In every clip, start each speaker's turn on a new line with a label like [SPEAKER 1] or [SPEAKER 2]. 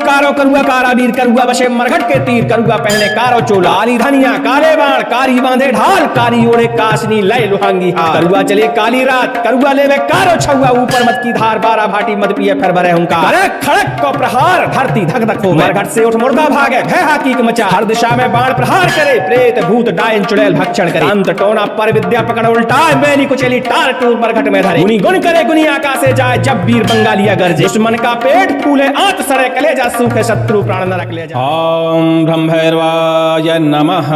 [SPEAKER 1] कारो करुआ कारा वीर करुआ बसे मरघट के तीर करुआ पहने कारो चोला काली धनिया काले बाण कारी बांधे ढाल कारी ओढ़े कासनी लय लुहांगी हार करुआ चले काली रात करुआ लेवे कारो छुआ ऊपर मत की धार बारा भाटी मत पिए फिर भरे हुंकार अरे खड़क को प्रहार धरती धक धक हो मरघट से उठ मुर्दा भागे भय हाकीक मचा हर दिशा में बाण प्रहार करे प्रेत भूत डायन चुड़ैल भक्षण करे अंत टोना पर विद्या पकड़ उल्टा मैली कुचली टार टूर मरघट में धरे गुनी गुण करे गुनी आकाशे जाए जब वीर बंगालिया गरजे दुश्मन का पेट फूले आंत सड़े कलेजा सूखे शत्रु प्राण नरक ले जाए। ओम ब्रह्मैर्वाय नमः।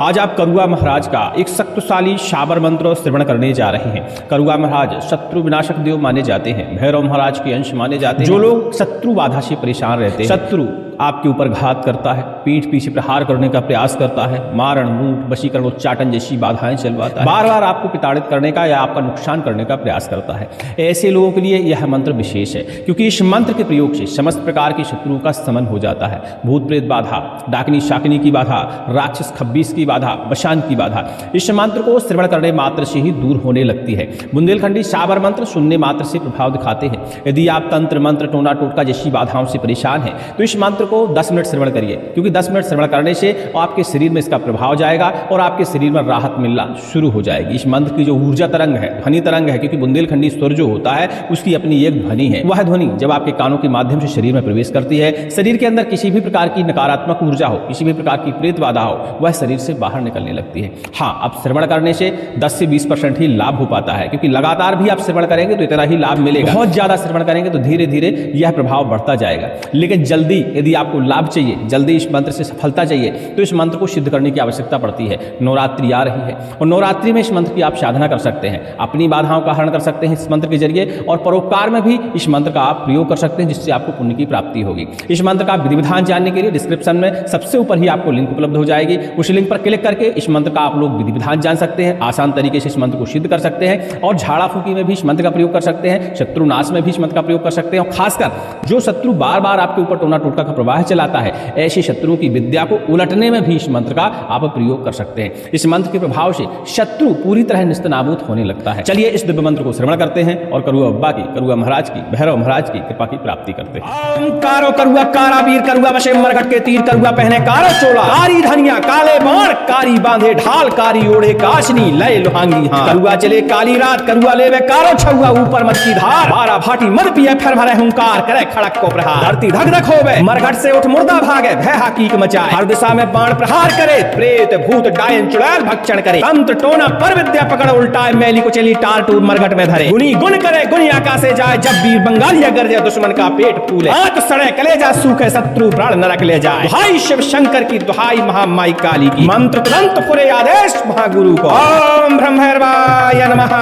[SPEAKER 1] आज आप करुआ महाराज का एक शक्तिशाली शाबर मंत्र श्रवण करने जा रहे हैं। करुआ महाराज शत्रु विनाशक देव माने जाते हैं, भैरव महाराज के अंश माने जाते हैं। जो लोग शत्रु बाधा से परेशान रहते हैं, शत्रु आपके ऊपर घात करता है, पीठ पीछे प्रहार करने का प्रयास करता है, मारण मूठ वशीकरण उच्चाटन जैसी बाधाएं चलवाता है, बार बार आपको प्रताड़ित करने का या आपका नुकसान करने का प्रयास करता है, ऐसे लोगों के लिए यह मंत्र विशेष है क्योंकि इस मंत्र के प्रयोग से समस्त प्रकार के शत्रुओं का समन हो जाता है। भूत प्रेत बाधा, डाकनी शाकनी की बाधा, राक्षस खब्बीस की बाधा, बशान की बाधा इस मंत्र को श्रवण करने मात्र से ही दूर होने लगती है। बुंदेलखंडी शाबर मंत्र सुनने मात्र से प्रभाव दिखाते हैं। यदि आप तंत्र मंत्र टोना टोटका जैसी बाधाओं से परेशान हैं तो इस मंत्र को 10 मिनट श्रवण करिए क्योंकि 10 मिनट श्रवण करने से आपके शरीर में इसका प्रभाव जाएगा और आपके शरीर में राहत मिलना शुरू हो जाएगी। इस मंत्र की जो ऊर्जा तरंग है, ध्वनि तरंग है, क्योंकि बुंदेलखंडी स्वर जो होता है उसकी अपनी एक ध्वनि है। वह ध्वनि जब आपके कानों के माध्यम से शरीर में प्रवेश करती है, शरीर के अंदर किसी भी प्रकार की नकारात्मक ऊर्जा हो, किसी भी प्रकार की प्रेत बाधा हो, वह शरीर से बाहर निकलने लगती है। हाँ, अब श्रवण करने से 10 से 20% ही लाभ हो पाता है क्योंकि लगातार भी आप श्रवण करेंगे तो इतना ही लाभ मिलेगा। बहुत ज्यादा श्रवण करेंगे तो धीरे धीरे यह प्रभाव बढ़ता जाएगा। लेकिन जल्दी यदि आपको लाभ चाहिए, जल्दी इस मंत्र से सफलता चाहिए तो इस मंत्र को सिद्ध करने की आवश्यकता पड़ती है। नवरात्रि आ रही है और नवरात्रि में इस मंत्र की आप साधना कर सकते हैं, अपनी बाधाओं का हरण कर सकते हैं इस मंत्र के जरिए और परोपकार में भी इस मंत्र का आप प्रयोग कर सकते हैं जिससे आपको पुण्य की प्राप्ति होगी। इस मंत्र का विधि विधान जानने के लिए डिस्क्रिप्शन में सबसे ऊपर ही आपको लिंक उपलब्ध हो जाएगी। उस लिंक पर क्लिक करके इस मंत्र का आप लोग विधि विधान जान सकते हैं, आसान तरीके से इस मंत्र को सिद्ध कर सकते हैं और झाड़ा फूकी में भी इस मंत्र का प्रयोग कर सकते हैं, शत्रु नाश में भी इस मंत्र का प्रयोग कर सकते हैं। और खासकर जो शत्रु बार बार आपके ऊपर टोना टोटका का प्रवाह चलाता है, ऐसे शत्रुओं की विद्या को उलटने में भी इस मंत्र का आप प्रयोग कर सकते हैं। इस मंत्र के प्रभाव से शत्रु पूरी तरह निस्तनाबूद होने लगता है। चलिए इस दिव्य मंत्र को श्रवण करते हैं और करुआ बाबा की, करुआ महाराज की, भैरव महाराज की कृपा की प्राप्ति करते हैं। ओम कारो करुआ कारा वीर करुआ बसे मरघट के तीर करुआ पहने कारो चोला कारी धनिया काले बाण कारी बांधे ढाल कारी ओढ़े काशनी लय लुहांगी हार करुआ चले काली रात करुआ लेवे कारो छुआ ऊपर मत की धार बारा भाटी मद पिए फिर भरे हुंकार करे खड़क को प्रहार धरती धक धक होवे मरघट से उठ मुर्दा भागे भय हाकीक मचाए हर दिशा में बाण प्रहार करे प्रेत भूत डायन चुड़ैल भक्षण करे तंत्र टोना पर विद्या पकड़ उल्टाए मैली कुचली टार टूर मरघट में धरे गुनी गुण करे गुनी आकाशे जाए जब वीर बंगालिया गरजे दुश्मन का पेट फूले आंत सड़े कलेजा सूखे शत्रु प्राण नरक ले जाए। दुहाई शिव शंकर की, दुहाई महामाई काली की, मंत्र तुरंत पुरे आदेश महागुरु को। ओम ब्रह्मैर्वाय नमः।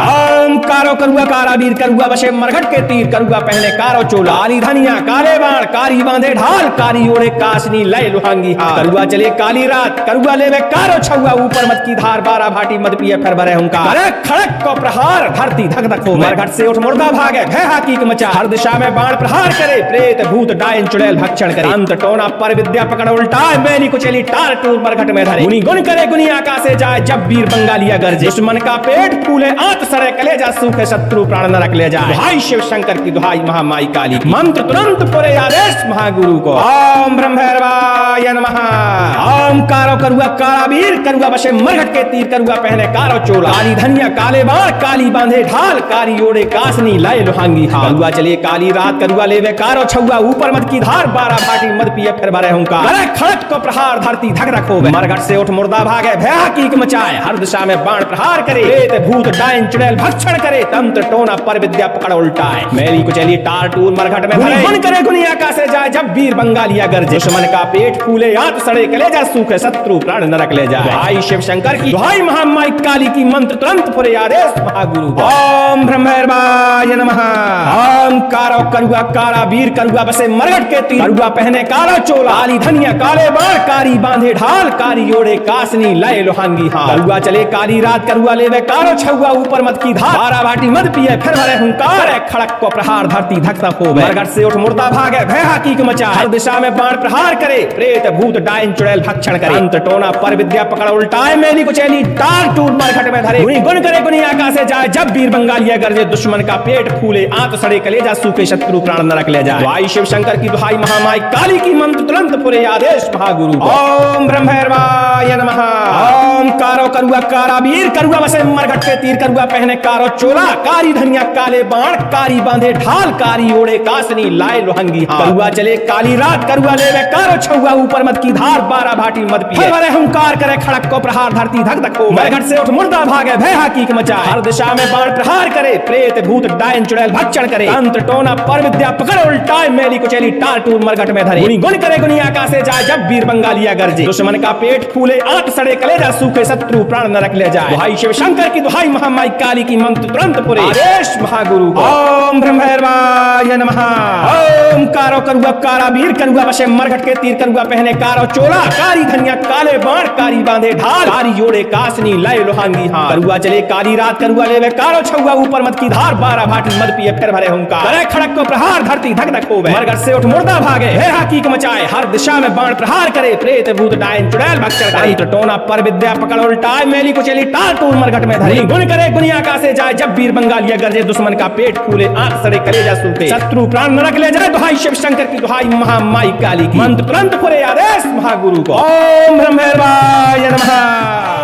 [SPEAKER 1] ओम कारो करुआ कारा वीर करुआ बसे मरघट के तीर करुआ पहने कारो चोला काली धनिया काले बाण कारी बांधे ढाल कारी ओढ़े कासनी लय लुहांगी हार करुआ चले काली रात करुआ लेवे कारो छुआ ऊपर मत की धार बारा भाटी मद पिए फिर भरे हुंकार अरे खड़क को प्रहार धरती धक धक हो मरघट से उठ मुर्दा भागे भय हाकीक मचा हर दिशा में बाण प्रहार करे प्रेत भूत डायन चुड़ैल भक्षण करे अंत टोना पर विद्या पकड़ उल्टाए मैली कुचली टार टूर मरघट में धरे गुनी गुण करे गुनी आकाशे जाए जब वीर बंगालिया गरजे दुश्मन का पेट फूले आंत सड़े कलेजा सूखे शत्रु प्राण नरक ले जाए। दुहाई शिव शंकर की, दुहाई महामाई काली की, मंत्र तुरंत पुरे आदेश महागुरु को। ओम ब्रह्मैर्वाय नमः। ओम कारो करुआ कारा वीर करुआ बसे मरघट के तीर करुआ पहने कारो चोला काली धनिया काले बाण कारी बांधे ढाल कारी ओढ़े कासनी लय लुहांगी हार करुआ चले काली रात करुआ लेवे कारो छुआ ऊपर मत की धार बारा भाटी मद पिए फिर भरे हुंकार अरे खड़क को प्रहार धरती धक धक होवे मरघट से उठ मुर्दा भागे भय हाकीक मचाए हर दिशा में बाण प्रहार करे प्रेत भूत डायन चुड़ैल भक्षण करे तंत्र टोना पर विद्या पकड़ उल्टाए मैली कुचली टार टूर मरघट में धरे गुनी करे गुनी आकाशे जाए जब वीर बंगालिया गरजे दुश्मन का पेट फूले आंत सड़े कलेजा सूखे शत्रु प्राण नरक ले जाए। दुहाई शिव शंकर की, दुहाई महामाई काली की, मंत्र तुरंत पुरे आदेश महागुरु को। ओम ब्रह्मैर्वाय नमः। ओम कारो करुआ कारा वीर करुआ बसे मरघट के तीर करुआ पहने कारो चोला काली धनिया काले बाण कारी बांधे ढाल कारी ओढ़े कासनी लय लुहांगी हार करुआ चले काली रात करुआ लेवे कारो छुआ ऊपर मत की धार बारा भाटी मद पिए फिर भरे हुंकार खड़क को प्रहार धरती धक धक होवे मरघट से उठ मुर्दा भागे भय हाकीक मचाए मचाए, हर दिशा में बाण प्रहार करे, प्रेत भूत डायन चुड़ैल भक्षण करे, मंत्र टोना पर विद्या पकड़ उल्टाए, मेली कुचैली टाल टूट मरघट में धरे, गुनी गुण करे गुनी आकाशे जाए, जब वीर बंगालिया गरजे, दुश्मन का पेट फूले, आंत सड़े कलेजा सूखे, शत्रु प्राण नरक ले जाए। दुहाई शिव शंकर की, दुहाई महामाई काली की, मंत्र तुरंत पुरे आदेश महागुरु। ओम ब्रह्मैर्वाय नमः। ओम कारो करुआ कारा वीर, करुआ बसे मरघट के तीर, करुआ पहने कारो चोला, कारी धनिया काले बाण, कारी बांधे ढाल, कारी ओढ़े कासनी लाए लोहंगी हाथ, करुआ चले काली रात, करुआ लेवे कारो छुआ, ऊपर मत की धार, 12 भाटी मत पिए, हर हुंकार करे खड़क को प्रहार, धरती धक धक हो, मरघट से उठ मुर्दा भागे, भय हकीक मचाए, हर दिशा में बाण प्रहार करे, प्रेत भूत डायन चुड़ैल भक्षण करे, तंत्र टोना पर विद्या पकड़ उल्टाए, मेली कुचैली टाल टूट मरघट में धरे, गुनी गुण करे गुनी आकाशे जाए, जब वीर बंगालिया गरजे, दुश्मन का पेट फूले, आंत सड़े कलेजा सूखे, शत्रु प्राण नरक ले जाए। दुहाई शिव शंकर की, दुहाई महामाई काली की, मंत्र तुरंत पुरे आदेश महागुरु। ओम ब्रह्मैर्वाय नमः। ओम कारो करुआ कारा वीर, करुआ बसे मरघट के तीर, करुआ पहने कारो चोला, कारी धनिया काले बाण, कारी बांधे ढाल, कारी ओढ़े कासनी लय लोहांगी हाथ, करुआ चले काली रात, करुआ लेवे कारो छुआ, ऊपर मत की धार, 12 भाटी मद पिए, फिर भरे हुंकार करे खड़क को प्रहार, धरती धक धक होवे, मरघट से उठ मुर्दा भागे, हे हकीक मचाए, हर दिशा में बाण प्रहार करे, प्रेत भूत डायन चुड़ैल भक्षण करे, तंत्र टोना पर विद्या पकड़ उल्टाए, मेली कुचैली टाल टूट मरघट में धरे, गुण करे गुनी आकाशे जाए, जब वीर बंगालिया गरजे, दुश्मन का पेट फूले, आंख सड़े कलेजा सूखे, शत्रु प्राण नरक ले जाए। दुहाई शिव शंकर की, दुहाई महामाई काली की, मंत्र तुरंत पुरे आदेश महागुरु को। ओम ब्रह्मैर्वाय नमः।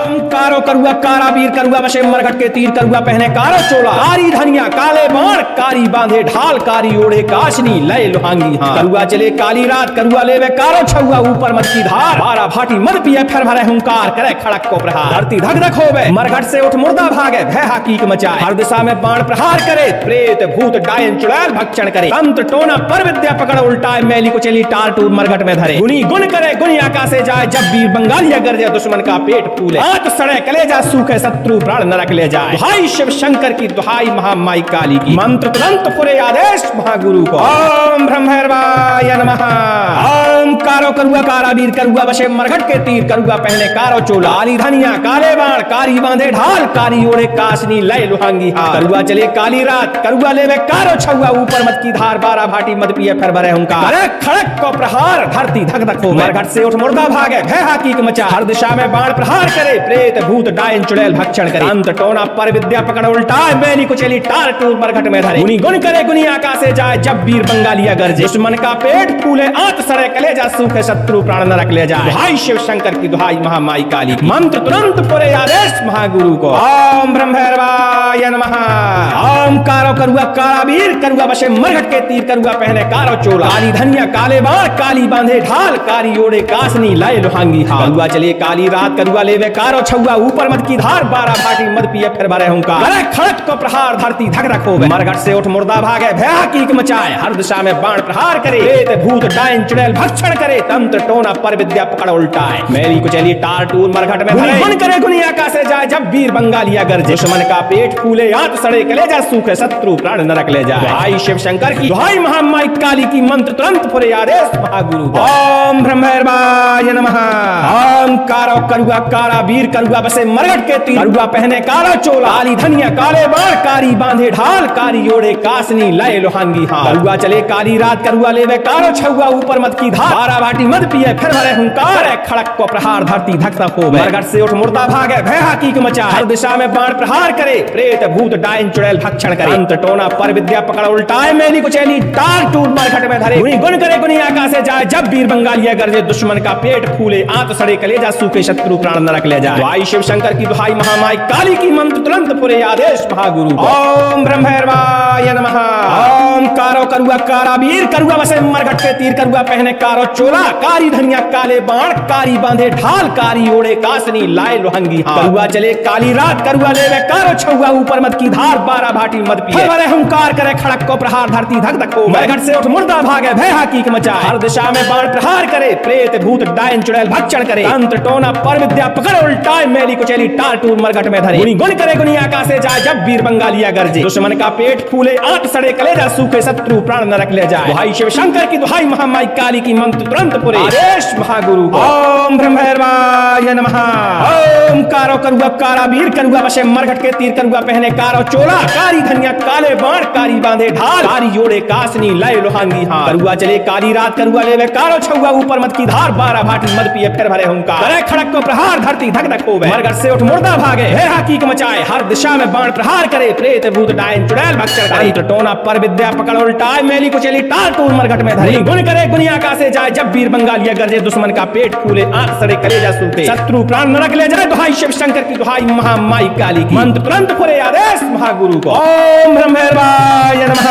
[SPEAKER 1] ओम कारो करुआ कारा वीर, करुआ बसे मरघट के तीर, करुआ पहने कारो चोला, कारी धनिया काले बाण, कारी बांधे ढाल, कारी ओढ़े काशनी लय लोहांगी हाथ, करुआ चले काली रात, करुआ लेवे कारो छुआ, ऊपर मत की धार, 12 भाटी मद पिए, फिर भरे हुंकार करे खड़क को प्रहार, धरती धक धक होवे, मरघट से उठ मुर्दा भागे, भय हकीक मचाए, हर दिशा में बाण प्रहार करे, प्रेत भूत डायन चुड़ैल भक्षण करे, तंत्र टोना पर विद्या पकड़ उल्टाए, मेली कुचैली टाल टूट मरघट में धरे, गुनी गुण करे गुनी आकाशे जाए, जब वीर बंगालिया गरजे, दुश्मन का पेट फूले, आंत सड़े कलेजा सूखे, शत्रु प्राण नरक ले जाए। दुहाई शिव शंकर की, दुहाई महामाई काली की, मंत्र तुरंत पुरे आदेश महागुरु को। ओम ब्रह्मैर्वाय नमः। ओम कारो करुआ कारा वीर, करुआ बसे मरघट के तीर, करुआ पहने कारो चोला, कारी धनिया काले बाण, कारी बांधे ढाल, कारी ओढ़े कासनी लय लोहांगी हाथ, करुआ चले काली रात, करुआ लेवे कारो छुआ, ऊपर मत की धार, 12 भाटी मद पिए, फिर भरे हुंकार करे खड़क को प्रहार, धरती धक धक हो, मरघट से उठ मुर्दा भागे, भय हकीक मचा, हर दिशा में बाण प्रहार करे, प्रेत भूत डायन चुड़ैल भक्षण करे, तंत्र टोना पर विद्या पकड़ उल्टाए, मेली कुचैली टाल टूट मरघट में धरे, गुनी गुण करे गुनी आकाशे जाए, जब वीर बंगालिया गरजे, दुश्मन का पेट फूले, आंत सड़े कलेजा सूखे, शत्रु प्राण नरक ले जाए। दुहाई शिव शंकर की, दुहाई महामाई काली की, मंत्र तुरंत पुरे आदेश महागुरु को। ओम ब्रह्मैर्वाय नमः। ओम कारो करुआ कारा वीर, करुआ बसे मरघट के तीर, करुआ पहने कारो चोला, कारी धनिया काले बाण, काली बांधे ढाल, कारी ओढ़े कासनी लय लोहांगी हाथ, करुआ चले काली रात, करुआ लेवे कारो छुआ, ऊपर मत की धार, 12 भाटी मद पिए, फिर भरे हुंकार करे खड़क को प्रहार, धरती धक धक होवे, मरघट से उठ मुर्दा भागे, भय हकीक मचाए, हर दिशा में बाण प्रहार करे, प्रेत भूत डायन चुड़ैल भक्षण करे, तंत्र टोना पर विद्या पकड़ उल्टाए, मेली कुचैली टाल टूट मरघट में धरे, गुण करे गुनी आकाशे जाए, जब वीर बंगालिया गरजे, दुश्मन का पेट फूले, आंत सड़े कलेजा सूखे, शत्रु प्राण नरक ले जाए। दुहाई शिव शंकर की, दुहाई महामाई काली की, मंत्र तुरंत पुरे आदेश महागुरु। ओम ब्रह्मैर्वाय नमः। ओम कारो करुआ कारा वीर, करुआ बसे मरघट के तीर, करुआ पहने कारा चोला, कारी धनिया काले बाण, कारी बांधे ढाल, कारी ओढ़े कासनी लय लोहांगी हाथ, करुआ चले काली रात, करुआ लेवे कारो छुआ, ऊपर मत की धार, 12 भाटी मद पिए, फिर भरे हुंकार खड़क को प्रहार, धरती धक धक होवे, मरघट से उठ मुर्दा भागे, भय हकीक मचा, हर दिशा में बाण प्रहार करे, प्रेत भूत डायन चुड़ैल भक्षण करे, तंत्र टोना पर विद्या पकड़ उल्टाए, मेली कुचैली टाल टूट मरघट में धरे, गुनी गुण करे गुनी आकाशे जाए, जब वीर बंगालिया गरजे, दुश्मन का पेट फूले, आंत सड़े कलेजा सूखे, शत्रु प्राण नरक ले जाए। दुहाई शिव शंकर की, दुहाई महामाई काली की, मंत्र तुरंत पुरे आदेश महागुरु। ओम ब्रह्मैर्वाय नमः। ओम कारो करुआ कारा वीर, करुआ बसे मरघट के तीर, करुआ पहने कारो चोला, कारी धनिया काले बाण, कारी बांधे ढाल, कारी ओढ़े कासनी लाए लोहंगी हाथ, करुआ चले काली रात, करुआ लेवे कारो छुआ, ऊपर मत की धार, 12 भाटी मद पिए, भरे हुंकार करे खड़क को प्रहार, धरती धक धक हो, मरघट से उठ मुर्दा भागे, भय हकीक मचाए, हर दिशा में बाण प्रहार करे, प्रेत भूत डायन चुड़ैल भक्षण करे, तंत्र टोना पर विद्या पकड़ उल्टाए, मेली कुचैली टाल टूट मरघट में धरे, गुनी गुण करे गुनी आकाशे जाए, जब वीर बंगालिया गरजे, दुश्मन का पेट फूले, आंत सड़े कलेजा सूखे, शत्रु प्राण नरक ले जाए। दुहाई शिव शंकर की, दुहाई महामाई काली की, मंत्र तुरंत पुरे आदेश महागुरु को। ओम ब्रह्मैर्वाय नमः। ओम कारो करुआ कारा वीर करुआ वशे मरघट के तीर करुआ पहने कारो चोला कारी धनिया काले बाण कारी बांधे ढाल कारी जोड़े कासनी लय लोहांगी हाथ करुआ चले काली रात करुआ लेवे कारो छुआ ऊपर मत की धार 12 भाटी मद पिए फिर भरे हुंकार करे खड़क को प्रहार धरती धक धक होवे मरघट से उठ मुर्दा भागे हे हाकीक मचाए हर दिशा में बाण प्रहार करे प्रेत भूत डायन चुड़ैल भक्षण करे टटोना पर विद्या पकड़ उल्टाए मेली को चली टाल टूल मरघट में धरी गुण करे गुनिया का से जाए जब वीर बंगालिया गरजे दुश्मन का पेट फूले आंख सड़े कलेजा सूखे शत्रु प्राण नरक ले जाए दुहाई शिव शंकर की दुहाई महामाई काली की मंत्र तुरंत फुरे आदेश महागुरु को। ओम ब्रह्मैर्वाय नमः।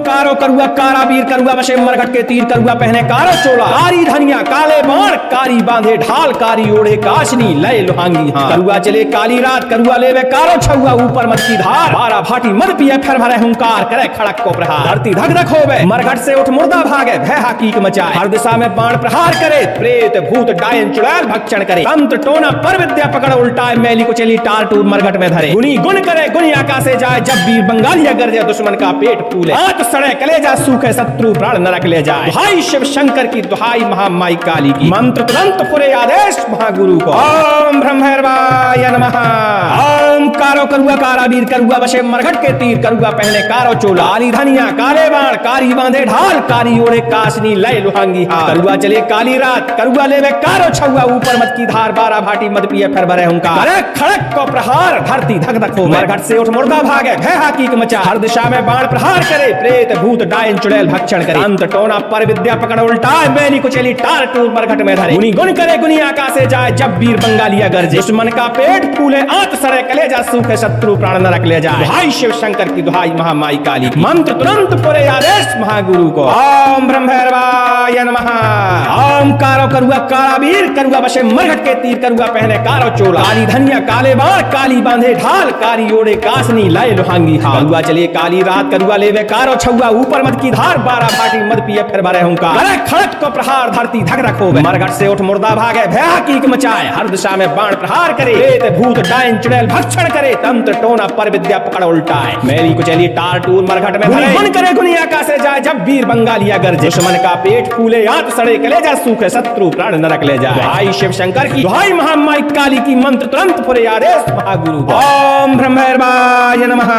[SPEAKER 1] कारो करुआ कारा वीर करुआ वशे मरघट के तीर करुआ पहने कारो चोला कारी धनिया काले बाण कारी बांधे ढाल कारी ओढ़े काशनी लय लोहांगी हाथ करुआ चले काली रात करुआ लेवे कारो छुआ ऊपर मत की धार 12 भाटी मद पिए फिर भरे हुंकार करे खड़क को प्रहार धरती धक धक होवे मरघट से उठ मुर्दा भागे भय हाकीक मचाए हर दिशा में बाण प्रहार करे प्रेत भूत डायन चुड़ैल भक्षण करे तंत्र टोना पर विद्या पकड़ उल्टाए मैली को चली टाल टूल मरघट में धरे गुनी गुण करे गुनी आका से जाए जब वीर बंगालिया गरजे दुश्मन का पेट फूले आंख सड़े कलेजा सूखे शत्रु प्राण नरक ले जाए दुहाई शिव शंकर की दुहाई महामाई काली की मंत्र तुरंत फुरे आदेश महागुरु को। ओम ब्रह्मैर्वाय नमः। ओम कारो करुआ कारा वीर करुआ वशे मरघट के तीर करुआ पहने कारो चोला आली धनिया काले बाण कारी बांधे ढाल कारी ओढ़े कासनी लय लोहांगी हाथ करुआ चले काली रात करुआ लेवे कारो छुआ ऊपर मत की धार 12 भाटी मद पिए फिर भरे हुंकार करे खड़क को प्रहार धरती धक धक हो मरघट से उठ मुर्दा भागे भय हाकीक मचा हर दिशा में बाण प्रहार करे प्रेत भूत डायन चुड़ैल भक्षण करे अंत टोना पर विद्या पकड़ उल्टाए मैली को चली टाल टूल मरघट में धरे गुनी गुण करे गुनी आका से जाए जब वीर बंगालिया गरजे दुश्मन का पेट फूले आंत सड़े कलेजा सूखे शत्रु प्राण नरक ले जाए दुहाई शिव शंकर की दुहाई महामाई काली की मंत्र तुरंत पुरे आदेश महागुरु को। ओम ब्रह्मैर्वाय नमः। ओम कारो करुआ कारा वीर करुआ वशे मरघट के तीर करुआ पहने कारो चोला काली धनिया काले बाण काली बांधे ढाल कारी ओढ़े कासनी लय लोहांगी हाथ करुआ चले काली रात करुआ लेवे कारो छुआ ऊपर मत की धार 12 भाटी मद पिए फिर भरे हुंकार करे खड़क को प्रहार धरती धक धक होवे मरघट से उठ मुर्दा भागे भय हाकीक मचाए हर दिशा में बाण प्रहार करे प्रेत भूत डायन चुड़ैल भक्षण करे तंत्र टोना पर विद्या पकड़ उल्टाए मैली को चली टाल टूल मरघट में धरे गुण करे गुनी आका से जाए जब वीर बंगालिया गरजे दुश्मन का पेट फूले आंत सड़े कलेजा सूखे शत्रु प्राण नरक ले जाए दुहाई शिव शंकर की दुहाई महामाई काली की मंत्र तुरंत पुरे आदेश महागुरु को। ओम ब्रह्मैर्वाय नमः।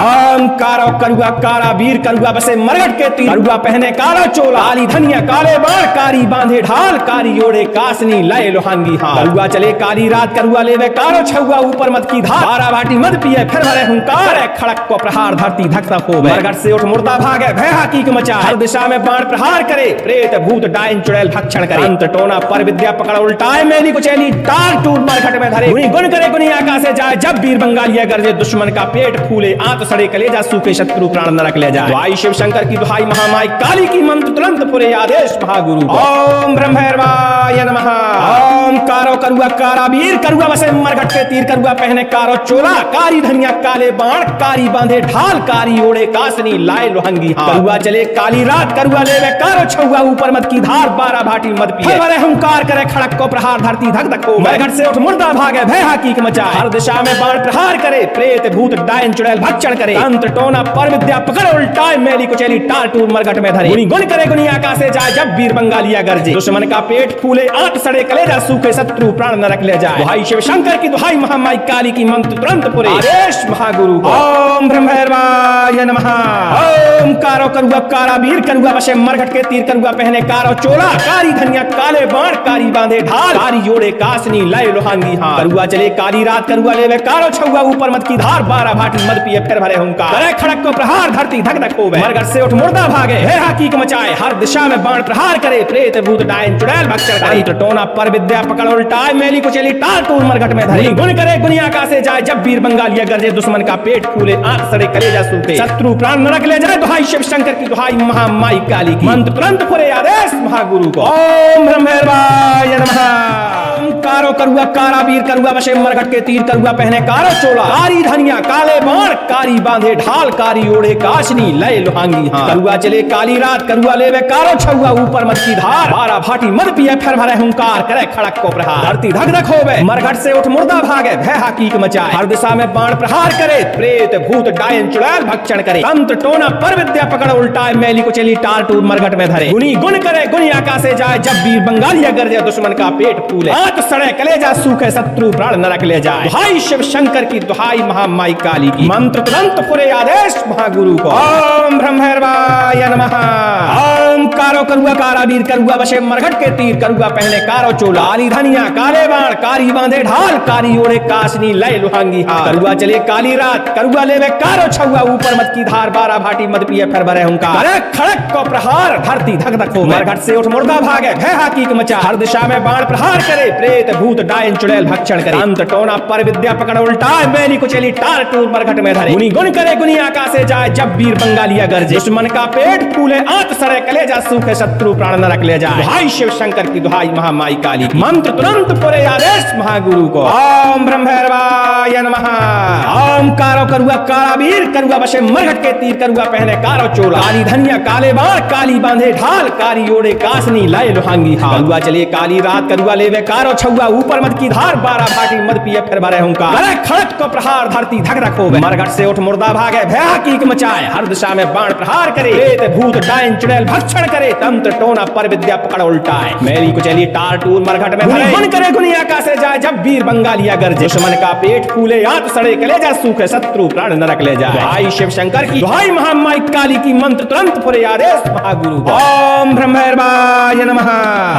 [SPEAKER 1] ओम कारो करुआ कारा वीर करुआ वशे मरघट के तीर करुआ पहने कारा चोला काली धनिया काले बाण कारी बांधे ढाल कारी ओढ़े कासनी लय लोहांगी हाथ करुआ चले काली रात करुआ लेवे कारो छुआ ऊपर मत की धार 12 भाटी मद पिए फिर भरे हुंकार खड़क को प्रहार धरती धक धक होवे मरघट से उठ मुर्दा भागे भय हाकीक मचा हर दिशा में बाण प्रहार करे प्रेत भूत डायन चुड़ैल भक्षण करे अंत टोना पर विद्या पकड़ उल्टाए मैली को चली टाल टूल मरघट में धरे गुनी गुण करे गुनी आका से जाए जब वीर बंगालिया गरजे दुश्मन का पेट फूले आंत सड़े कलेजा सूखे शत्रु प्राण नरक ले जाए दुहाई शिव शंकर की दुहाई महामाई काली की मंत्र तुरंत पुरे आदेश महागुरु को। ओम ब्रह्मैर्वाय नमः। ओम कारो करुआ कारा वीर करुआ वशे मरघट के तीर करुआ पहने कारो चोला कारी धनिया काले बाण कारी बांधे ढाल कारी ओढ़े कासनी लाए लोहंगी हाथ करुआ चले काली रात करुआ लेवे कारो छुआ ऊपर मत की धार 12 भाटी मद पिए भरे हुंकार करे खड़क को प्रहार धरती धक धक हो मरघट से उठ मुर्दा भागे भय हाकीक मचाए हर दिशा में बाण प्रहार करे प्रेत भूत डायन चुड़ैल भक्षण करे अंत टोना पर विद्या पकड़ उल्टाए मैली को चली टाल टूल मरघट में धरे गुनी गुण करे गुनी आका से जाए जब वीर बंगालिया गरजे दुश्मन का पेट फूले आंत सड़े कलेजा सूखे शत्रु प्राण नरक ले जाए दुहाई शिव शंकर की दुहाई महामाई काली की मंत्र तुरंत पुरे आदेश महागुरु को। ओम ब्रह्मैर्वाय नमः। ओम कारो करुआ कारा वीर करुआ वशे मरघट के तीर करुआ पहने कारो चोला कारी धनिया काले बाण कारी बांधे ढाल कारी ओढ़े कासनी लय लोहांगी हाथ करुआ चले काली रात करुआ लेवे कारो छुआ ऊपर मत की धार 12 भाटी मद पिए फिर भरे हुंकार करे खड़क को प्रहार धरती धक धक होवे मरघट से उठ मुर्दा भागे हे हाकीक मचाए हर दिशा में बाण प्रहार करे प्रेत भूत डायन चुड़ैल भक्षण करे टटोना पर विद्या पकड़ उल्टाए मैली को चली टाल टूल मरघट में धरी गुण करे गुनी आका से जाए जब वीर बंगालिया गरजे दुश्मन का पेट फूले आंख सड़े कलेजा सूखे शत्रु प्राण नरक ले जाए दुहाई शिव शंकर की दुहाई महामाई काली की मंत्र तुरंत पुरे आदेश महागुरु को। ओम ब्रह्मैर्वाय नमः। ओम कारो करुआ कारा वीर करुआ बसे मरघट के तीर करुआ पहने कारो चोला कारी धनिया काले बाण कारी बांधे ढाल कारी ओढ़े काशनी लय लुहांगी हां करुआ चले काली रात करुआ लेवे कारो छुआ ऊपर मत की धार बारा भाटी मत पिए फिर भरे हुंकार करे खड़क को प्रहार धरती धक धक होवे मरघट से उठ मुर्दा भागे भय हाकीक मचाए हर दिशा में बाण प्रहार करे प्रेत भूत डायन चुड़ैल भक्षण करे तंत्र टोना पर विद्या पकड़ उल्टाए मैली को चली टाल टूट मरघट में धरे गुनी गुण करे गुनी आकाशे जाए जब वीर बंगालिया गरजे दुश्मन का पेट फूले आंत सड़े कलेजा सूखे शत्रु प्राण नरक ले जाए दुहाई शिव शंकर की दुहाई महामाई काली की मंत्र तुरंत पुरे आदेश महागुरु को ओम ब्रह्मैर्वाय नमः ओम कारो करुआ कारा वीर करुआ बसे मरघट के तीर करुआ पहने कारो चोला आली धनिया काले बाण कारी बांधे ढाल कारी ओढ़े काशनी लय लुहांगी हार करुआ चले काली रात करुआ लेवे कारो छुआ ऊपर मत की धार बारा भाटी मत पिए फिर भरे हुंकार करे खड़क को प्रहार धरती धक धक हो मरघट से उठ मुर्दा भागे भय हाकीक मचा हर दिशा में बाण प्रहार करे प्रेत भूत डायन चुड़ैल भक्षण करे अंत टोना पर विद्या पकड़ उल्टाए मैली को चली टाल टूट मरघट में धरे गुनी गुण करे गुनी आकाशे जाए जब वीर बंगालिया गरजे दुश्मन का पेट फूले आंत सड़े कलेजा सूखे शत्रु प्राण नरक ले जाए दुहाई शिव शंकर की दुहाई महामाई काली की मंत्र तुरंत पुरे आदेश महागुरु को ओम ब्रह्मैर्वाय नमः ओम कारो करुआ कारा वीर करुआ बसे मरघट के तीर करुआ पहने कारो चोला काली धनिया काले बाण काली बांधे ढाल कारी ओढ़े कासनी लय लुहांगी हार करुआ चले काली रात करुआ लेवे कारो छुआ ऊपर मत की धार बारा भाटी मत पिए फिर भरे हुंकार करे खड़क को प्रहार धरती धक धक होवे मरघट से उठ मुर्दा भागे भय हाकीक मचाए हर दिशा में बाण प्रहार करे प्रेत भूत डायन चुड़ैल भक्षण करे तंत्र टोना पर विद्या पकड़ उल्टाए मैली को चली टार टूर मरघट में धरे गुण करे गुनी आकाशे जाए जब वीर बंगालिया गरजे दुश्मन का पेट फूले आंत सड़े कलेजा सूखे शत्रु प्राण नरक ले जाए दुहाई शिव शंकर की दुहाई महामाई काली की मंत्र तुरंत पुरे आदेश महागुरु ओम ब्रह्मैर्वाय नमः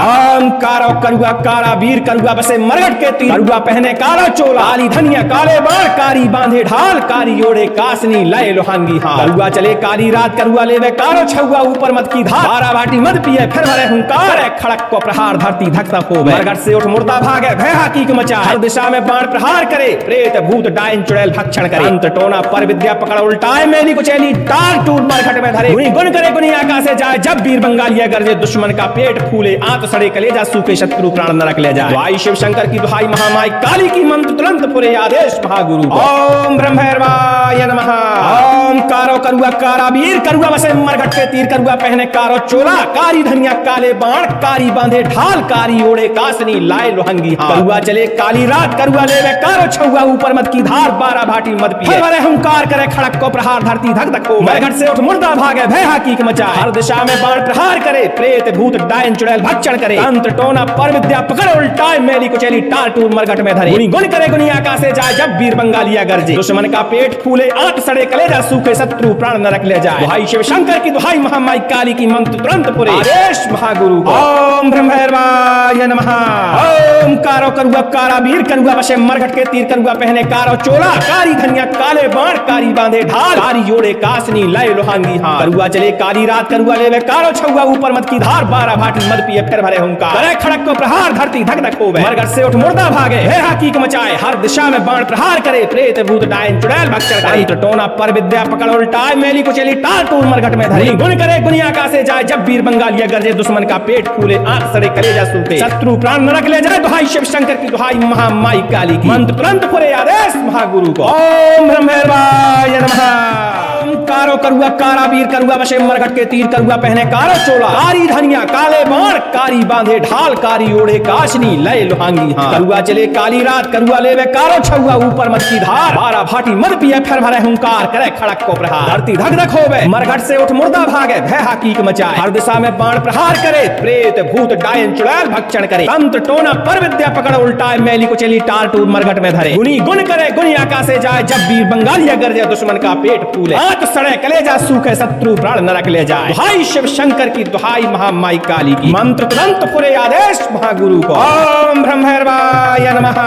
[SPEAKER 1] ओम कारो करुआ कारा वीर करुआ बसे मरघट के तीर करुआ पहने कारा चोला काली धनिया काले बाण कारी बांधे ढाल कारी ओढ़े कासनी लय लुहांगी हार करुआ चले काली रात करुआ लेवे कारो छुआ ऊपर मत की धार बारा भाटी मत पिए फिर भरे हुंकार खड़क को प्रहार धरती धक धक होवे मरघट से उठ मुर्दा भागे भय हाकीक मचाए हर दिशा में बाण प्रहार करे प्रेत भूत डायन चुड़ैल भक्षण करे अंत टोना पर विद्या पकड़ उल्टाए मैली को चली टाल टूट मरघट में धरे गुनी गुण करे गुनी आकाशे जाए जब वीर बंगालिया गरजे दुश्मन का पेट फूले आंत सड़े कलेजा सूखे शत्रु प्राण नरक ले जाए दुहाई शिव शंकर की दुहाई महामाई काली की मंत्र तुरंत पुरे आदेश महागुरु ओम ब्रह्मैर्वाय नमः ओम कारो करुआ कारा वीर करुआ बसे मरघट के तीर करुआ पहने कारो चोला कारी धनिया काले बाण कारी बांधे ढाल कारी ओढ़े कासनी लाए लुहंगी हार करुआ चले काली रात करुआ लेवे कारो छुआ ऊपर मत की धार बारा भाटी मत पिए भरे हुंकार करे खड़क को प्रहार धरती धक धक हो मरघट से उठ मुर्दा भागे भय हाकीक मचाए हर दिशा में बाण प्रहार करे प्रेत भूत डायन चुड़ैल भक्षण करे तंत्र टोना पर विद्या पकड़ उल्टाए मैली को चली टाल टूट मरघट में धरे गुनी गुण करे गुनी आकाशे जाए जब वीर बंगालिया गरजे दुश्मन का पेट फूले आंत सड़े कलेजा सूखे शत्रु प्राण नरक ले जाए दुहाई शिव शंकर की दुहाई महामाई काली की मंत्र तुरंत पुरे आदेश महागुरु ओम ब्रह्मैर्वाय नमः ओम कारो करुआ कारा वीर करुआ बसे मरघट के तीर करुआ पहने कारो चोला कारी धनिया काले बाण कारी बांधे ढाल कारी ओढ़े कासनी लय लुहांगी हार करुआ चले काली रात करुआ लेवे कारो छुआ ऊपर मत की धार बारा भाटी मत पिए फिर भरे हुंकार करे खड़क को प्रहार धरती धक धक होवे मरघट से उठ मुर्दा भागे भय हाकीक मचाए हर दिशा में बाण प्रहार करे प्रेत भूत डायन चुड़ैल भक्षण करे टोना पर विद्या पकड़ उल्टाए मैली को चली टाल टूट मरघट में धरे गुण करे गुनी आकाशे जाए जब वीर बंगालिया गरजे दुश्मन का पेट फूले आंख सड़े कलेजा सूखे शत्रु प्राण नरक ले जाए दुहाई शिव शंकर की दुहाई महामाई काली की मंत्र तुरंत पुरे आदेश महागुरु को ओम ब्रह्मैर्वाय नमः कारो करुआ कारा वीर करुआ बसे मरघट के तीर करुआ पहने कारो चोला कारी धनिया काले बाण कारी बांधे ढाल कारी ओढ़े काशनी लय लुहांगी हार करुआ चले काली रात करुआ लेवे कारो छुआ ऊपर मत की धार बारा भाटी मत पिए फिर भरे हुंकार करे खड़क को प्रहार धरती धक धक होवे मरघट से उठ मुर्दा भागे भय हाकीक मचाए हर दिशा में बाण प्रहार करे प्रेत भूत डायन चुड़ैल भक्षण करे तंत्र टोना पर विद्या पकड़ उल्टाए मैली को चली टाल टूट मरघट में धरे गुनी गुण करे गुनी आकाशे जाए जब वीर बंगालिया गरजे दुश्मन का पेट फूले आंत सड़े कलेजा सूखे शत्रु प्राण नरक ले जाए दुहाई शिव शंकर की दुहाई महामाई काली की मंत्र तुरंत पुरे आदेश महागुरु को ओम ब्रह्मैर्वाय नमः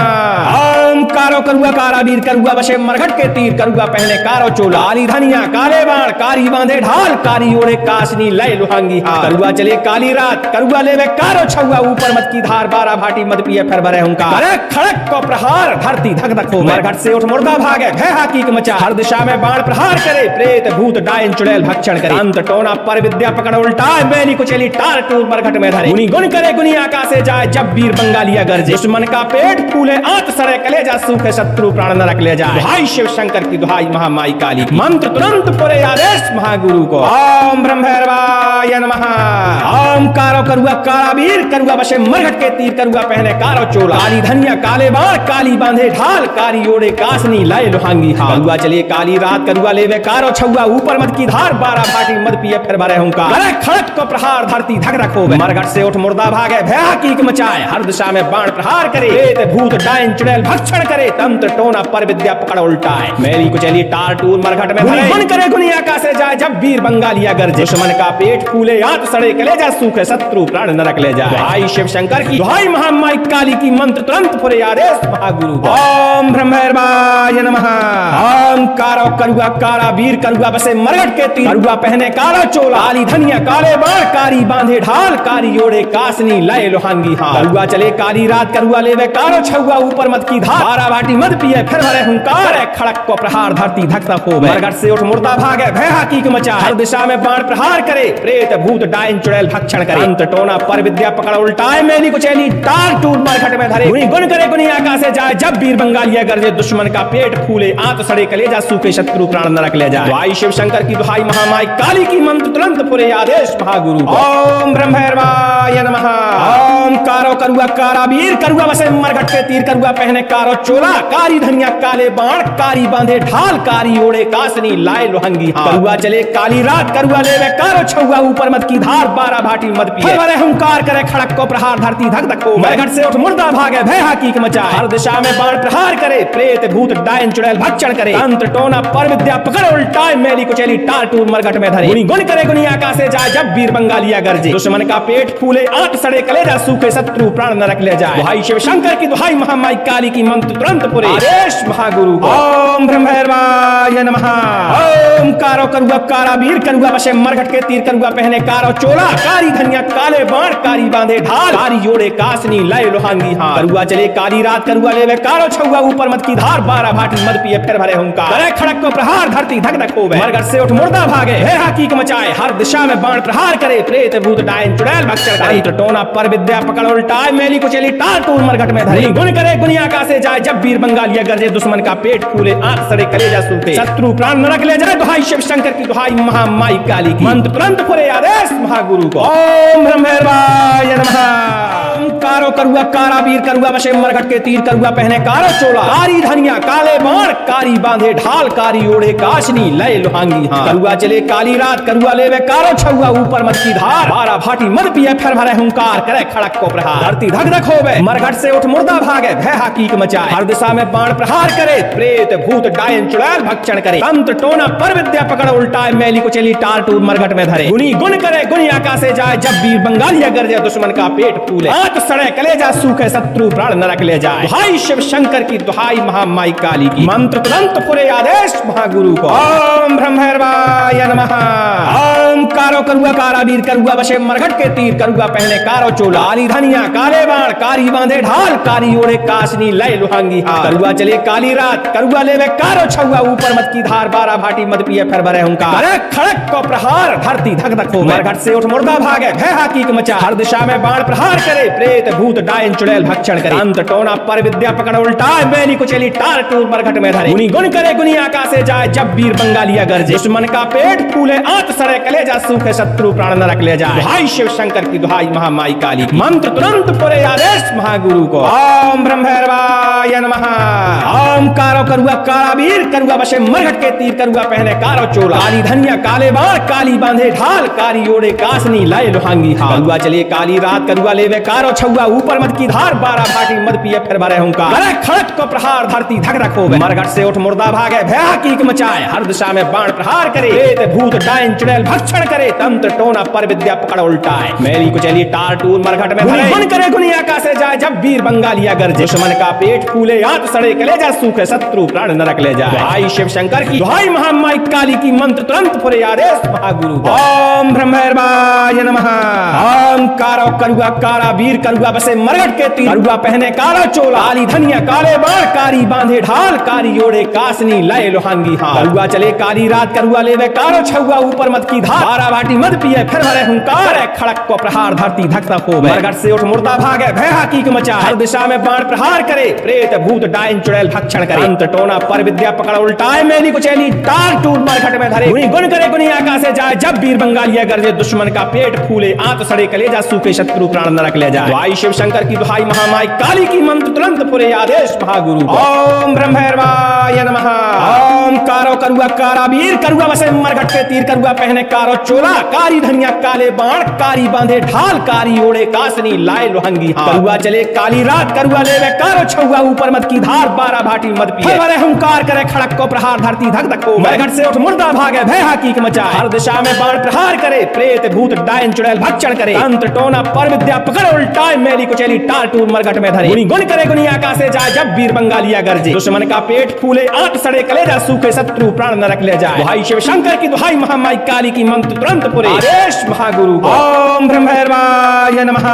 [SPEAKER 1] ओम कारो करुआ कारा वीर करुआ बसे मरघट के तीर करुआ पहने कारो चोला काली धनिया काले बाण कारी बांधे ढाल कारी ओढ़े कासनी लय लुहांगी हार करुआ चले काली रात करुआ लेवे कारो छुआ ऊपर मत की धार बारा भाटी मत पिए फिर भरे हुंकार करे खड़क को प्रहार धरती धक धक हो मरघट से उठ मुर्दा भागे भय हाकीक मचा हर दिशा में बाण प्रहार करे प्रेत भूत डायन चुड़ैल भक्षण करे, अंत टोना पर विद्या पकड़ उल्टाए, मैली कुचैली टार टूर मरघट में धरे, गुनी गुन करे गुनी आकाशे जाए, जब वीर बंगालिया गरजे, दुश्मन का पेट फूले आंत सड़े, कलेजा सूखे शत्रु प्राण नरक ले जाए, दुहाई शिव शंकर की दुहाई महामाई काली की, मंत्र तुरंत पुरे आदेश महागुरु को, ओम ब्रह्मैर्वाय नमः, ओम कारो करुआ काला वीर, करुआ बसे मरघट के तीर, करुआ पहने कारो चोला, काली धनिया काले बाण, काली बांधे ढाल, काली ओढ़े कासनी लाए लुहांगी हाल, करुआ चले काली रात, करुआ लेवे कारो छुआ, ऊपर मत की धार, 12 भाटी मद पिए फिर भरे हुंकार, गले खड़क को प्रहार, धरती धक धक होवे, मरघट से उठ मुर्दा भागे, भया कीक मचाए, हर दिशा में बाण प्रहार करे, प्रेत भूत डायन चुड़ैल भक्षण करे, तंत्र टोना पर विद्या पकड़ उल्टाए, मैली कुचैली टार टूर मरघट में धरे, गुन करे गुनी आकाशे जाए, जब वीर बंगालिया गरजे, दुश्मन का पेट फूले आंत सड़े, कलेजा सूखे शत्रु प्राण नरक ले जाए, दुहाई शिव शंकर की दुहाई महामाई काली की, मंत्र तुरंत पुरे आदेश महागुरु को, ओम ब्रह्मैर्वाय नमः, ओम कारो करुआ कारा वीर, करुआ बसे मरघट के तीर, करुआ पहने काला चोला, काली धनिया काले बाण, कारी बांधे ढाल, कारी ओढ़े कासनी लाए लुहांगी हाल, करुआ चले काली रात, करुआ लेवे कारो छुआ, ऊपर मत की धार, 12 भाटी मद पिए फिर भरे हुंकार, खड़क को प्रहार, धरती धक धक होवे, मरघट से उठ मुर्दा भागे, भय कीक मचाए, हर दिशा में बाण प्रहार करे, प्रेत भूत डायन चुड़ैल भक्षण करे, अंत टोना पर विद्या पकड़ उल्टाए, मैली कुचैली टार टूर मरघट में धरे, गुनी गुन करे गुनी आकाशे जाए, जब वीर बंगालिया गरजे, दुश्मन का पेट फूले आंत सड़े, कलेजा सूखे शत्रु प्राण नरक ले जाए, दुहाई शिव शंकर की दुहाई महामाई काली की, मंत्र तुरंत पुरे आदेश महागुरु को, ओम ब्रह्मैर्वाय नमः, ओम कारो करुआ कारा वीर, करुआ बसे मरघट के तीर, करुआ पहने कारो चोला, कारी धनिया काले बाण, कारी बांधे ढाल, कारी ओढ़े कासनी लाए लुहंगी हाल, करुआ चले काली रात, करुआ लेवे कारो छुआ, ऊपर मत की धार, 12 भाटी मद पिए भरे हुंकार करे, खड़क को प्रहार, धरती धक धक हो, मरघट से उठ मुर्दा भागे, भय कीक मचाए, हर दिशा में बाण प्रहार करे, प्रेत भूत डायन चुड़ैल भक्षण करे, तंत्र टोना पर विद्या पकड़ उल्टाए, मैली कुचैली टार टूर मरघट में धरे, गुनी गुन करे गुनी आकाशे जाए, जब वीर बंगालिया गरजे, दुश्मन का पेट फूले आंत सड़े, कलेजा सूखे शत्रु प्राण नरक ले जाए, दुहाई शिव शंकर की दुहाई महामाई काली की, मंत्र तुरंत पुरे आदेश महागुरु को, ओम ब्रह्मैर्वाय नमः, ओम कारो करुआ कारा वीर, करुआ बसे मरघट के तीर, करुआ पहने कारो चोला, कारी धनिया काले बाण, कारी बांधे ढाल, कारी ओढ़े कासनी लाए लुहांगी हाल, करुआ चले काली रात, करुआ लेवे कारो छुआ, ऊपर मत की धार, 12 भाटी मद पिए फिर भरे हुंकार, करे खड़क को प्रहार, धरती धक धक होवे, मरघट से उठ मुर्दा भागे, हे हकीक मचाए, हर दिशा में बाण प्रहार करे, प्रेत भूत डायन चुड़ैल भक्षण करे, अंत टोना पर विद्या पकड़ उल्टाए, मैली कुचैली टार टूर मरघट में धरे, गुन करे गुनी आकाशे जाए, जब वीर बंगालिया गरजे, दुश्मन का पेट फूले आंत सड़े, कलेजा सूखे शत्रु प्राण नरक ले जाए, दुहाई शिव शंकर की दुहाई महामाई काली की, मंत्र तुरंत पुरे आदेश महागुरु को, ओम ब्रह्मैर्वाय नमः, ओम कारो करुआ कारा वीर, करुआ बसे मरघट के तीर, करुआ पहने कारो चोला, कारी धनिया काले बाण, कारी बांधे ढाल, कारी ओढ़े कासनी लाए लुहांगी हाल, करुआ चले काली रात, करुआ लेवे कारो छुआ, ऊपर मत की धार, 12 भाटी मद पिए फिर भरे हुंकार, करे खड़क को प्रहार, धरती धक धक होवे, मरघट से उठ मुर्दा भागे, भय कीक मचाए, हर दिशा में बाण प्रहार करे, प्रेत भूत डायन चुड़ैल भक्षण करे, तंत्र टोना पर विद्या पकड़ उल्टाए, मैली कुचैली टार टूर मरघट में धरे, गुनी गुन करे गुनी आकाशे जाए, जब वीर बंगालिया गरजे, दुश्मन का पेट फूले आंत सड़े, कलेजा सूखे शत्रु प्राण नरक ले जाए, दुहाई शिव शंकर की दुहाई महामाई काली की, मंत्र तुरंत पुरे आदेश महागुरु को, ओम ब्रह्मैर्वाय नमः, ओम कारो करुआ कारा वीर, करुआ बसे मरघट के तीर, करुआ पहने कारो चोला, काली धनिया काले बाण, कारी बांधे ढाल, कारी ओढ़े कासनी लाए लुहांगी हाल, करुआ चले काली रात, करुआ लेवे कारो छुआ, ऊपर मत की धार, 12 भाटी मद पिए फिर भरे हुंकार, करे खड़क को प्रहार, धरती धक धक हो, मरघट से उठ मुर्दा भागे, भय कीक मचा, हर दिशा में बाण प्रहार करे, प्रेत भूत डायन चुड़ैल भक्षण करे, अंत टोना पर विद्या पकड़ उल्टाए, मैली कुचैली टार टूर मरघट में धरे, गुनी गुन करे गुनी आकाशे जाए, जब वीर बंगालिया गरजे, दुश्मन का पेट फूले आंत सड़े, कलेजा सूखे शत्रु प्राण नरक ले जाए, दुहाई शिव शंकर की दुहाई महामाई काली की, मंत्र तुरंत पुरे आदेश महागुरु को, ओम ब्रह्मैर्वाय नमः, ओम कारो करुआ कारा वीर, करुआ बसे मरघट के तीर, करुआ पहने कारो चोला, काली धनिया काले बाण, काली बांधे ढाल, कारी ओढ़े कासनी लाए लुहांगी हाल, करुआ चले काली रात, करुआ लेवे कारो छुआ, ऊपर मत की धार, 12 भाटी मद पिए फिर भरे हुंकार, करे खड़क को प्रहार, धरती धक धक होवे, मरघट से उठ मुर्दा भागे, भय कीक मचाए, हर दिशा में बाण प्रहार करे, प्रेत भूत डायन चुड़ैल भक्षण करे, तंत्र टोना पर विद्या पकड़ उल्टाए, मैली कुचैली टार टूर मरघट में धरे, गुन करे गुनी आकाशे जाए, जब वीर बंगालिया गरजे, दुश्मन का पेट फूले आंत सड़े, कलेजा सूखे शत्रु प्राण नरक ले जाए, दुहाई शिव शंकर की दुहाई महामाई काली की, मंत्र तुरंत पुरे आदेश महागुरु को, ओम ब्रह्मैर्वाय नमः, ओम कारो करुआ कारा वीर, करुआ बसे मरघट के तीर करुआ पहने काला चोला काली धनिया काले बाण कारी बांधे ढाल कारी ओढ़े कासनी लय लोहांगी हाल करुआ चले काली रात करुआ लेवे कारो छुआ ऊपर मत की धार बारा भाटी मत पिए फिर भरे हुंकार खड़क को प्रहार धरती धक धक होवे मरघट से उठ मुर्दा भागे भय हाकीक मचाए हर दिशा में बाण प्रहार करे प्रेत भूत डायन चुड़ैल भक्षण करे अंत टोना पर विद्या पकड़ उल्टाए मेली को चैली टार टूट मरघट में धरे गुनी गुण करे गुनी आकाश से जाए जब वीर बंगालिया गरजे दुश्मन का पेट फूले आंत सड़े कलेजा सूखे शत्रु प्राण नरक ले जाए भाई शिव शंकर की दुहाई महामाई काली की मंत्र तुरंत पुरे आदेश महागुरु ओम ब्रह्मैर्वाय नमः ओम कारो करुआ कारा वीर करुआ बसे मरघट के तीर करुआ पहने कारो चोला कारी धनिया काले बाण कारी बांधे ढाल कारी ओढ़े कासनी लाए लोहंगी हाथ करुआ चले काली रात करुआ लेवे कारो छुआ ऊपर मत की धार बारा भाटी मत पिए भरे हुंकार करे खड़क को प्रहार धरती धक धक हो मरघट से उठ मुर्दा भागे भय हाकीक मचाए हर दिशा में बाण प्रहार करे प्रेत भूत डायन चुड़ैल भक्षण करे तंत्र टोना पर विद्या पकड़ उल्टाए मेली को चली टार टूर मरघट में धरे गुनी करे गुनी आकाश से जाए जब वीर बंगालिया गरजे दुश्मन का पेट फूले आंत सड़े कलेजा सूखे शत्रु प्राण नरक ले जाए भाई शिव शंकर की दुहाई महामाई काली की मंत्र तुरंत पुरे आदेश महागुरु ओम ब्रह्मैर्वाय नमः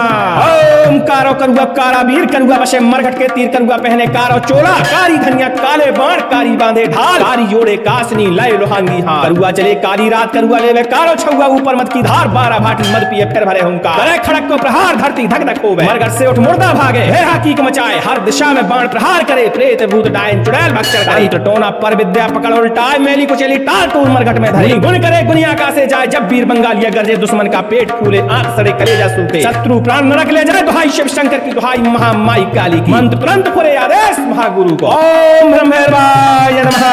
[SPEAKER 1] ओम कारो करुआ कारा वीर करुआ बसे मरघट के तीर करुआ पहने कारो चोला कारी धनिया काले बाण कारी बांधे ढाल कारी जोड़े कासनी लय लोहांगी हाथ करुआ चले काली रात करुआ लेवे कारो छुआ ऊपर मत की धार बारा भाटी मत पिए फिर भरे हुंकार करे खड़क को प्रहार धरती धक धक होवे मरघट से उठ मुर्दा भागे हे हाकीक मचाए हर दिशा में बाण प्रहार करे प्रेत भूत डायन चुड़ैल भक्षण करे तो टोना पर विद्या पकड़ उल्टाए मेली को चली टार टूर मरघट में धरी गुण करे गुनी आकाश से जाए जब वीर बंगालिया गरजे दुश्मन का पेट फूले आंख सड़े कलेजा सूखे शत्रु प्राण नरक ले जाए दुहाई शिव शंकर की दुहाई महामाई काली की मंत्र तुरंत पुरे आदेश महागुरु को ओम ब्रह्मैर्वाय नमः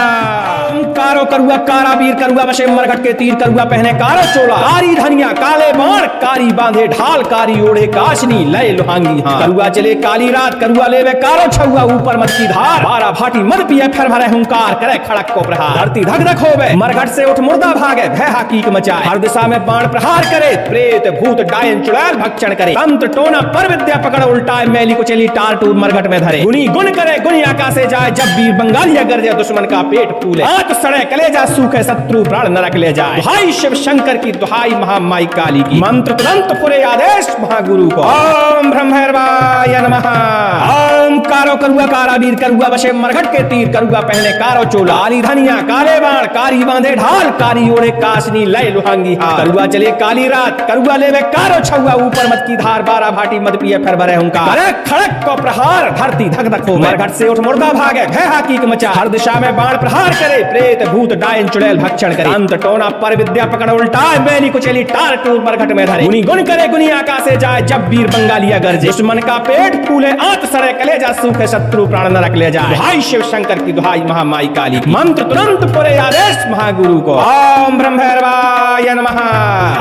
[SPEAKER 1] ओम कारो करुआ कारा वीर करुआ बसे मरघट के तीर करुआ पहने कारो चोला कारी धनिया काले बाण कारी बांधे ढाल कारी ओढ़े काशनी लय लोहांगी हाथ करुआ चले काली रात करुआ लेवे कारो छुआ ऊपर मत की धार बारा भाटी मत पिए फिर भरे हुंकार करे खड़क को प्रहार धरती धक धक होवे मरघट से उठ मुर्दा भागे भय हाकीक मचाए हर दिशा में बाण प्रहार करे प्रेत भूत डायन चुड़ैल भक्षण करे तंत्र टोना पर विद्या पकड़ उल्टाए मेली को चली टार टूर मरघट में धरे गुनी गुण करे गुनी आकाश से जाए जब वीर बंगालिया गरजे दुश्मन का पेट फूले आंत सड़े कलेजा सूखे शत्रु प्राण नरक ले जाए भाई शिव शंकर की दुहाई महामाई काली की मंत्र तुरंत पुरे आदेश महागुरु को ओम ब्रह्मैर्वाय नमः ओम कारो करुआ कारा वीर करुआ बसे मरघट के तीर करुआ पहने कारो चोला काली धनिया काले बाण कारी बांधे ढाल कारी ओढ़े कासनी लय लोहांगी हाथ करुआ चले काली रात करुआ लेवे कारो छुआ ऊपर मत की धार बारा भाटी मत पिए फिर भरे हुंकार करे खड़क को प्रहार धरती धक धक हो मरघट से उठ मुर्दा भागे भय हाकीक मचा हर दिशा में बाण प्रहार करे प्रेत भूत डायन चुड़ैल भक्षण करे अंत टोना पर विद्या पकड़ उल्टाए मेली को चली टार टूर मरघट में धरे गुनी गुण करे गुनी आकाश से जाए जब वीर बंगालिया गरजे दुश्मन का पेट फूले आंत सड़े कलेजा सूखे शत्रु प्राण नरक ले जाए भाई शिव शंकर की दुहाई महामाई काली मंत्र तुरंत पुरे आदेश महागुरु को ओम ब्रह्मैर्वाय नमः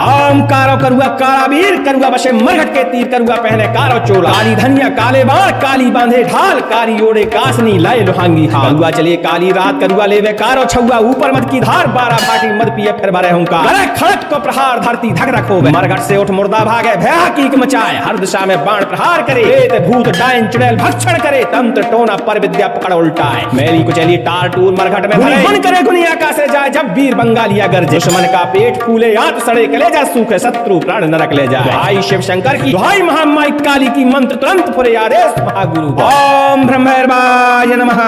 [SPEAKER 1] ओम कारो करुआ कारा वीर करुआ बसे मरघट के तीर करुआ पहने कारो चोला काली धनिया काले बाण काली बांधे ढाल कारी ओढ़े कासनी लय लोहांगी हाथ करुआ चले काली रात करुआ लेवे कारो छुआ ऊपर मत की धार बारा भाटी मत पिए फिर भरे हुंकार करे खड़क को प्रहार धरती धक धक होवे मरघट से उठ मुर्दा भागे भय हाकीक मचाए हर दिशा में बाण प्रहार करे प्रेत भूत डायन चुड़ैल भक्षण करे तंत्र टोना पर विद्या पकड़ उल्टाए मेली को चली टार टूर मरघट में धरे गुण करे गुनी आकाश से जाए जब वीर बंगालिया गरजे दुश्मन का पेट फूले आंत सड़े कलेजा सूखे शत्रु प्राण नरक ले जाए भाई शिव शंकर की दुहाई महामाई काली की मंत्र तुरंत पुरे आदेश महागुरु ओम ब्रह्मैर्वाय नमः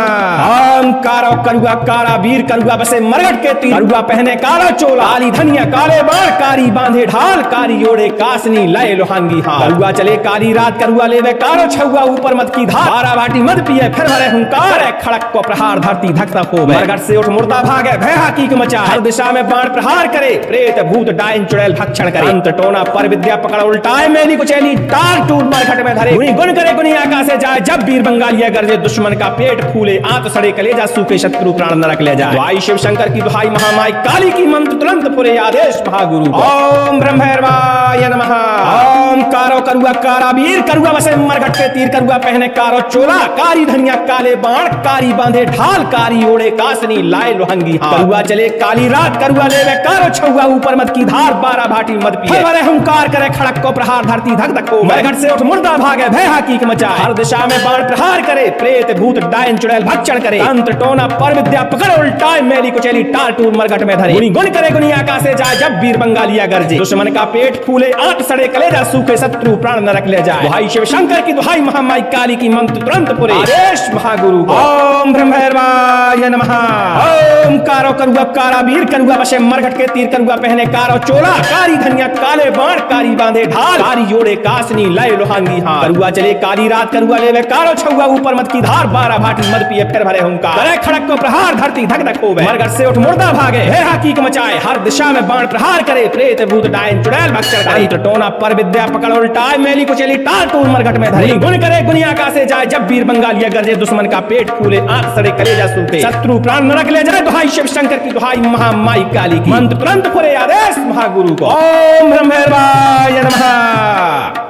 [SPEAKER 1] ओम कारो करुआ कारा वीर करुआ बसे मरघट के तीर करुआ पहने काला चोला काली धनिया काले बाण कारी बांधे ढाल कारी ओढ़े कासनी लय लोहांगी हाथ करुआ चले काली रात करुआ लेवे कारो छुआ ऊपर मत की धार बारा भाटी मत पिए फिर भरे हुंकार खड़क को प्रहार धरती धक धक होवे मरघट से उठ मुर्दा भागे भय हाकीक मचाए हर दिशा में बाण प्रहार करे प्रेत भूत डायन चुड़ैल भक्षण करे अंत टोना पर विद्या पकड़ उल्टाए मेली को चली टार टूर मरघट में धरे गुनी गुण करे गुनी आकाश से जाए जब वीर बंगालिया गरजे दुश्मन का पेट फूले आंत सड़े कलेजा सूखे शत्रु प्राण नरक ले जाए भाई शिव शंकर की दुहाई महामाई काली की मंत्र तुरंत पुरे आदेश महागुरु ओम ब्रह्मैर्वाय नमः ओम कारो करुआ कारा वीर करुआ बसे मरघट के तीर करुआ पहने कारो चोला कारी धनिया काले बाण कारी बांधे ढाल कारी ओढ़े कासनी लाए लोहंगी हाथ करुआ चले काली रात करुआ लेवे कारो छुआ ऊपर मत की धार बारा भाटी मत पिए भरे हुंकार करे खड़क को प्रहार धरती धक धक हो मरघट से उठ मुर्दा भागे भय हाकीक मचाए हर दिशा में बाण प्रहार करे प्रेत भूत डायन चुड़ैल भक्षण करे तंत्र टोना पर विद्या पकड़ उल्टाए मेली को चली टार टूर मरघट में धरे गुनी गुण करे गुनी आकाश से जाए जब वीर बंगालिया गरजे दुश्मन का पेट फूले आंत सड़े कलेजा सूखे शत्रु प्राण नरक ले जाए। दुहाई शिव शंकर की, दुहाई महामाई काली की, मंत्र तुरंत पुरे आदेश महागुरु को। ओम ब्रह्मैर्वाय नमः। ओम कारो करुआ कारा वीर, करुआ बसे मरघट के तीर, करुआ पहने कारो चोला, कारी धनिया काले बाण, कारी बांधे ढाल, कारी जोड़े कासनी लय लोहांगी हाथ। करुआ चले काली रात, करुआ लेवे कारो छुआ, ऊपर मत की धार, 12 भाटी मद पिए फिर भरे हुंकार। करे खड़क को प्रहार, धरती धक धक होवे, मरघट से उठ मुर्दा भागे, हे हाकीक मचाए, हर दिशा में बाण प्रहार करे, प्रेत भूत डायन चुड़ैल भक्षण करे, टोना पर विद्या पकड़ उल्टाए, मेली को चली टाल टूल मरघट में धरी, गुण करे गुनिया का से जाए, जब वीर बंगालिया गरजे, दुश्मन का पेट फूले, आंख सड़े कलेजा सूखे, शत्रु प्राण नरक ले जाए। दुहाई शिव शंकर की, दुहाई महामाई काली की, मंत्र तुरंत फुरे आदेश महागुरु को। ओम ब्रह्मैर्वाय नमः।